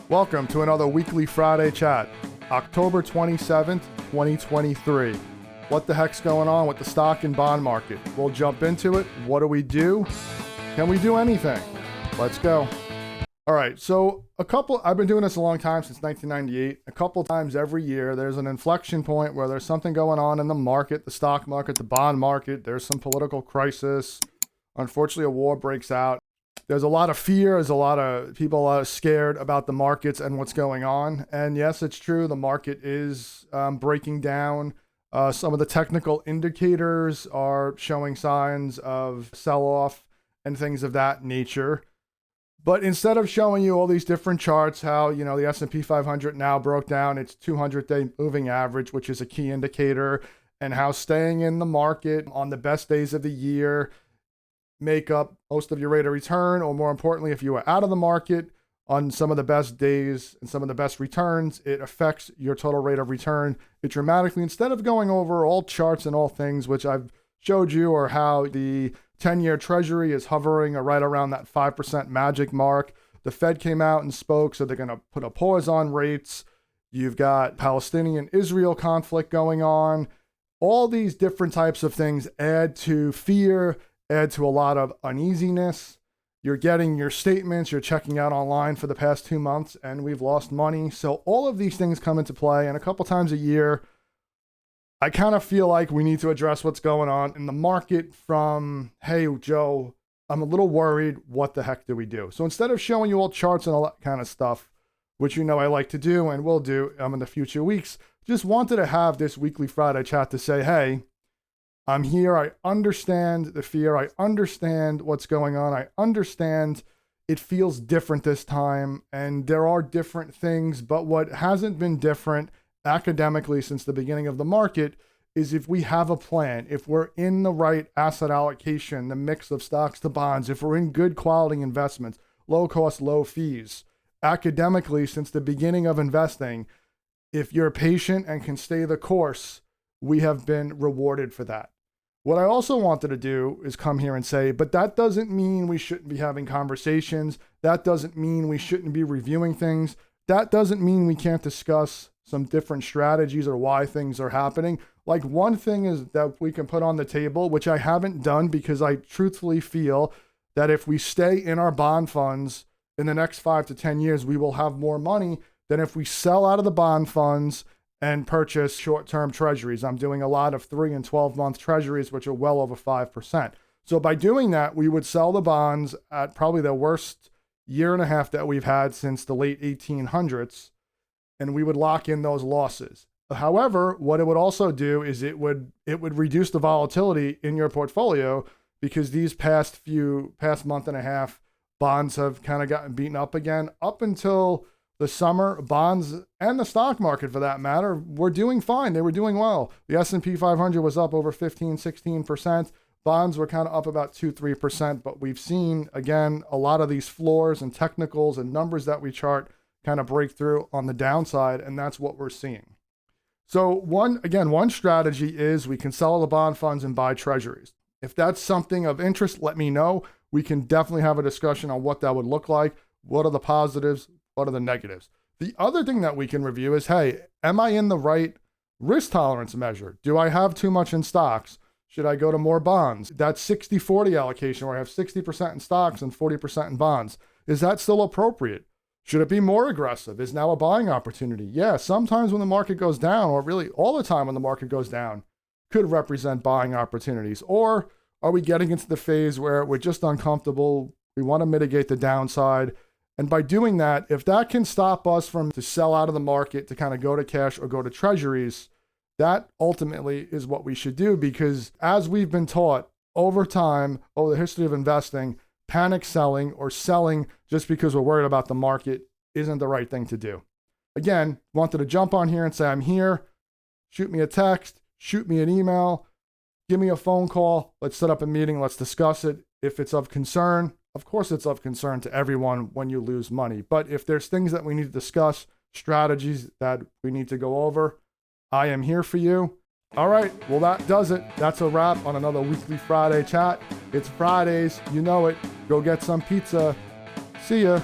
Welcome to another weekly Friday chat, October 27th, 2023. What the heck's going on with the stock and bond market? We'll jump into it. What do we do? Can we do anything? Let's go. All right, so I've been doing this a long time, since 1998. A couple times every year, there's an inflection point where there's something going on in the market, the stock market, the bond market. There's some political crisis. Unfortunately, a war breaks out. There's a lot of fear. There's a lot of people scared about the markets and what's going on. And yes, it's true. The market is breaking down. Some of the technical indicators are showing signs of sell-off and things of that nature. But instead of showing you all these different charts, how, the S&P 500 now broke down its 200-day moving average, which is a key indicator, and how staying in the market on the best days of the year make up most of your rate of return, or more importantly, if you are out of the market on some of the best days and some of the best returns, it affects your total rate of return. It dramatically, instead of going over all charts and all things, which I've showed you, or how the 10-year treasury is hovering right around that 5% magic mark. The Fed came out and spoke, so they're going to put a pause on rates. You've got Palestinian-Israel conflict going on. All these different types of things add to fear, add to a lot of uneasiness. You're getting your statements, you're checking out online for the past 2 months, and we've lost money. So all of these things come into play, and a couple times a year, I kind of feel like we need to address what's going on in the market from, hey, Joe, I'm a little worried. What the heck do we do? So instead of showing you all charts and all that kind of stuff, which I like to do and will do in the future weeks, just wanted to have this weekly Friday chat to say, hey, I'm here. I understand the fear. I understand what's going on. I understand it feels different this time, and there are different things, but what hasn't been different academically since the beginning of the market is if we have a plan, if we're in the right asset allocation, the mix of stocks to bonds, if we're in good quality investments, low cost, low fees. Academically, since the beginning of investing, if you're patient and can stay the course, we have been rewarded for that. What I also wanted to do is come here and say, but that doesn't mean we shouldn't be having conversations. That doesn't mean we shouldn't be reviewing things. That doesn't mean we can't discuss some different strategies or why things are happening. Like, one thing is that we can put on the table, which I haven't done because I truthfully feel that if we stay in our bond funds in the next 5 to 10 years, we will have more money than if we sell out of the bond funds and purchase short-term treasuries. I'm doing a lot of 3 and 12-month treasuries, which are well over 5%. So by doing that, we would sell the bonds at probably the worst year and a half that we've had since the late 1800s, and we would lock in those losses. However, what it would also do is it would reduce the volatility in your portfolio, because these past month and a half, bonds have kind of gotten beaten up again. Up until the summer, bonds and the stock market, for that matter, were doing fine. They were doing well. The S&P 500 was up over 15, 16%. Bonds were kind of up about 2-3%, but we've seen, again, a lot of these floors and technicals and numbers that we chart kind of break through on the downside, and that's what we're seeing. So one strategy is we can sell the bond funds and buy treasuries. If that's something of interest, let me know. We can definitely have a discussion on what that would look like. What are the positives? What are the negatives? The other thing that we can review is, hey, am I in the right risk tolerance measure? Do I have too much in stocks? Should I go to more bonds? That 60-40 allocation where I have 60% in stocks and 40% in bonds, is that still appropriate? Should it be more aggressive? Is now a buying opportunity? Yeah, sometimes when the market goes down, or really all the time when the market goes down, could represent buying opportunities. Or are we getting into the phase where we're just uncomfortable? We want to mitigate the downside. And by doing that, if that can stop us from to sell out of the market, to kind of go to cash or go to treasuries, that ultimately is what we should do, because as we've been taught over time, over the history of investing, panic selling or selling just because we're worried about the market isn't the right thing to do. Again, wanted to jump on here and say, I'm here. Shoot me a text, shoot me an email, give me a phone call. Let's set up a meeting. Let's discuss it. If it's of concern, of course it's of concern to everyone when you lose money. But if there's things that we need to discuss, strategies that we need to go over, I am here for you. All right, well, that does it. That's a wrap on another weekly Friday chat. It's Fridays, you know it. Go get some pizza. See ya.